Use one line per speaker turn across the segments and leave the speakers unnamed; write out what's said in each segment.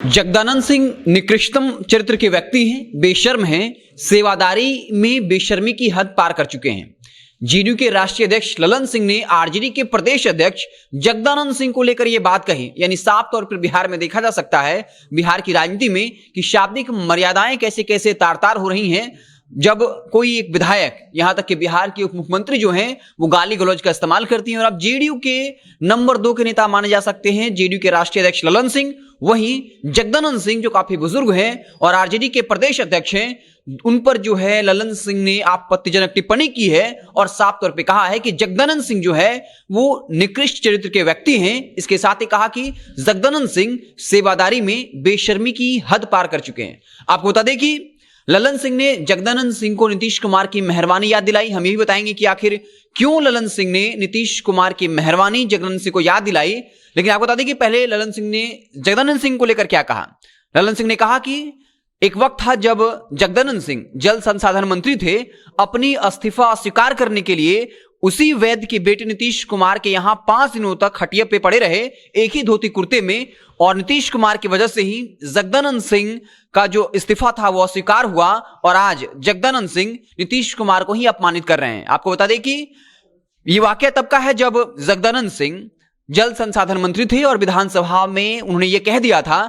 जगदानंद सिंह निकृष्टतम चरित्र के व्यक्ति हैं, बेशर्म हैं, सेवादारी में बेशर्मी की हद पार कर चुके हैं। जेडीयू के राष्ट्रीय अध्यक्ष ललन सिंह ने आरजेडी के प्रदेश अध्यक्ष जगदानंद सिंह को लेकर यह बात कही। यानी साफ तौर पर बिहार में देखा जा सकता है, बिहार की राजनीति में कि शाब्दिक मर्यादाएं कैसे कैसे तार तार हो रही हैं। जब कोई एक विधायक, यहां तक कि बिहार के उप मुख्यमंत्री जो हैं, वो गाली गलौज का इस्तेमाल करती हैं। और अब जेडीयू के नंबर 2 के नेता माने जा सकते हैं जेडीयू के राष्ट्रीय अध्यक्ष ललन सिंह, वहीं जगदानंद सिंह जो काफी बुजुर्ग हैं और आरजेडी के प्रदेश अध्यक्ष हैं, उन पर जो है ललन सिंह ने आपत्तिजनक टिप्पणी की है और साफ तौर पे कहा है कि जगदानंद सिंह जो है वो निकृष्ट चरित्र के व्यक्ति हैं। इसके साथ ही कहा कि जगदानंद सिंह सेवादारी में बेशर्मी की हद पार कर चुके हैं। आपको बता दें कि ललन सिंह ने जगदानंद सिंह को नीतीश कुमार की मेहरबानी याद दिलाई। हम यही बताएंगे कि आखिर क्यों ललन सिंह ने नीतीश कुमार की मेहरबानी जगदानंद सिंह को याद दिलाई। लेकिन आपको बता दें कि पहले ललन सिंह ने जगदानंद सिंह को लेकर क्या कहा। ललन सिंह ने कहा कि एक वक्त था जब जगदानंद सिंह जल संसाधन मंत्री थे, अपनी इस्तीफा अस्वीकार करने के लिए उसी वैद्य के बेटे नीतीश कुमार के यहां 5 दिनों तक खटिया पे पड़े रहे, एक ही धोती कुर्ते में। और नीतीश कुमार की वजह से ही जगदानंद सिंह का जो इस्तीफा था वो अस्वीकार हुआ और आज जगदानंद सिंह नीतीश कुमार को ही अपमानित कर रहे हैं। आपको बता दें कि ये वाकया तब का है जब जगदानंद सिंह जल संसाधन मंत्री थे और विधानसभा में उन्होंने ये कह दिया था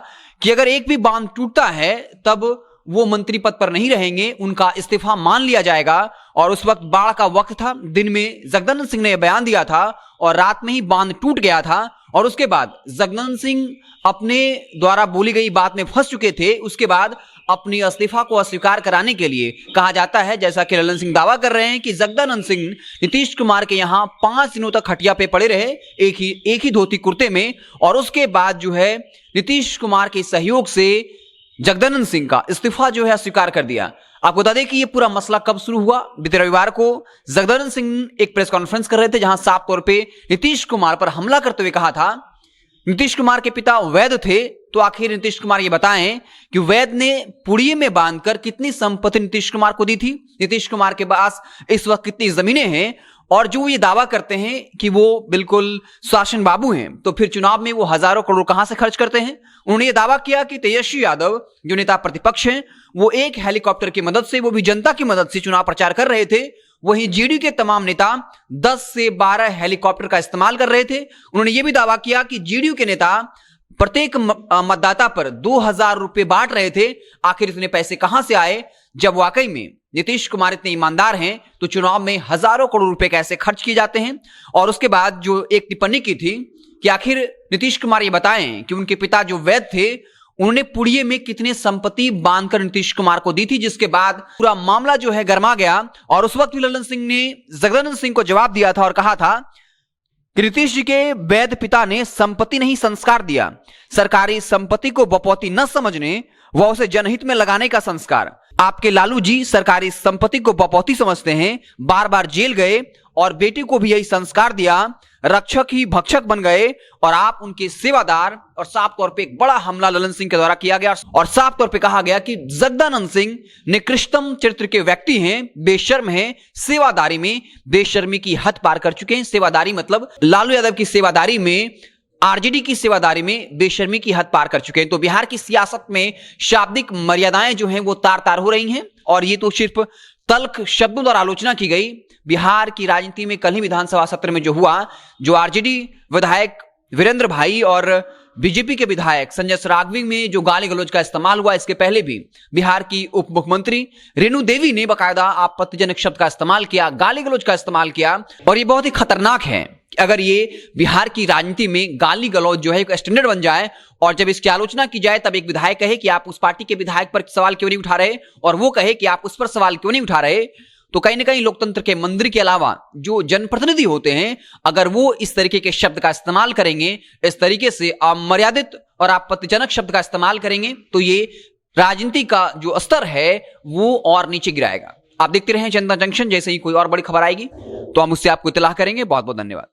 कि अगर एक भी बांध टूटता है तब वो मंत्री पद पर नहीं रहेंगे, उनका इस्तीफा मान लिया जाएगा। और उस वक्त बाढ़ का वक्त था, दिन में जगदानंद सिंह ने यह बयान दिया था और रात में ही बांध टूट गया था। और उसके बाद जगदानंद सिंह अपने द्वारा बोली गई बात में फंस चुके थे। उसके बाद अपनी इस्तीफा को अस्वीकार कराने के लिए कहा जाता है, जैसा कि ललन सिंह दावा कर रहे हैं कि जगदानंद सिंह नीतीश कुमार के यहां 5 दिनों तक खटिया पे पड़े रहे, एक ही धोती कुर्ते में। और उसके बाद जो है नीतीश कुमार के सहयोग से जगदानंद सिंह का इस्तीफा जो है स्वीकार कर दिया। आपको बता दें कि ये पूरा मसला कब शुरू हुआ। बीते रविवार को जगदानंद सिंह एक प्रेस कॉन्फ्रेंस कर रहे थे, जहां साफ तौर पे नीतीश कुमार पर हमला करते हुए कहा था। नीतीश कुमार के पिता वैद्य थे, तो आखिर नीतीश कुमार ये बताएं कि वैद्य ने पुड़िये में बांधकर कितनी संपत्ति नीतीश कुमार को दी थी, नीतीश कुमार के पास इस वक्त कितनी जमीनें हैं। और जो ये दावा करते हैं कि वो बिल्कुल शासन बाबू हैं, तो फिर चुनाव में वो हजारों करोड़ कहां से खर्च करते हैं। उन्होंने ये दावा किया कि तेजस्वी यादव जो नेता प्रतिपक्ष हैं, वो एक हेलीकॉप्टर की मदद से, वो भी जनता की मदद से चुनाव प्रचार कर रहे थे। वहीं जेडीयू के तमाम नेता 10 से 12 हेलीकॉप्टर का इस्तेमाल कर रहे थे। उन्होंने ये भी दावा किया कि जेडीयू के नेता प्रत्येक मतदाता पर 2000 रुपए बांट रहे थे। आखिर इतने पैसे कहां से आए? जब वाकई में नीतीश कुमार इतने ईमानदार हैं तो चुनाव में हजारों करोड़ रुपए कैसे खर्च किए जाते हैं। और उसके बाद जो एक टिप्पणी की थी कि आखिर नीतीश कुमार ये बताएं कि उनके पिता जो वैद्य थे, उन्होंने पुड़िये में कितने संपत्ति बांधकर नीतीश कुमार को दी थी, जिसके बाद पूरा मामला जो है गर्मा गया। और उस वक्त भी ललन सिंह ने जगदानंद सिंह को जवाब दिया था और कहा था कि नीतीश जी के वैद्य पिता ने संपत्ति नहीं संस्कार दिया, सरकारी संपत्ति को बपौती न समझने व उसे जनहित में लगाने का संस्कार। आपके लालू जी सरकारी संपत्ति को बपौती समझते हैं, बार बार जेल गए और बेटी को भी यही संस्कार दिया, रक्षक ही भक्षक बन गए और आप उनके सेवादार। और साफ तौर पे एक बड़ा हमला ललन सिंह के द्वारा किया गया और साफ तौर पे कहा गया कि जगदानंद सिंह निकृष्टतम चरित्र के व्यक्ति हैं, बेशर्म हैं, सेवादारी में बेशर्मी की हद पार कर चुके हैं। सेवादारी मतलब लालू यादव की सेवादारी में, आरजेडी की सेवादारी में बेशर्मी की हद पार कर चुके हैं। तो बिहार की सियासत में शाब्दिक मर्यादाएं जो हैं वो तार तार हो रही हैं। और ये तो सिर्फ तल्ख शब्दों द्वारा आलोचना की गई। बिहार की राजनीति में कल ही विधानसभा सत्र में जो हुआ, जो आरजेडी विधायक वीरेंद्र भाई और बीजेपी के विधायक संजय सरावगी में जो गाली गलौज का इस्तेमाल हुआ, इसके पहले भी बिहार की उप मुख्यमंत्री रेणु देवी ने बाकायदा आपत्तिजनक शब्द का इस्तेमाल किया, गाली गलौज का इस्तेमाल किया। और ये बहुत ही खतरनाक है अगर ये बिहार की राजनीति में गाली गलौज जो है एक स्टैंडर्ड बन जाए और जब इसकी आलोचना की जाए तब एक विधायक कहे कि आप उस पार्टी के विधायक पर सवाल क्यों नहीं उठा रहे और वो कहे कि आप उस पर सवाल क्यों नहीं उठा रहे। तो कहीं ना कहीं लोकतंत्र के मंदिर के अलावा जो जनप्रतिनिधि होते हैं, अगर वो इस तरीके के शब्द का इस्तेमाल करेंगे, इस तरीके से अमर्यादित और आपत्तिजनक शब्द का इस्तेमाल करेंगे, तो ये राजनीति का जो स्तर है वो और नीचे गिराएगा। आप देखते रहें जनता जंक्शन। जैसे ही कोई और बड़ी खबर आएगी तो हम उससे आपको इत्तला करेंगे। बहुत बहुत धन्यवाद।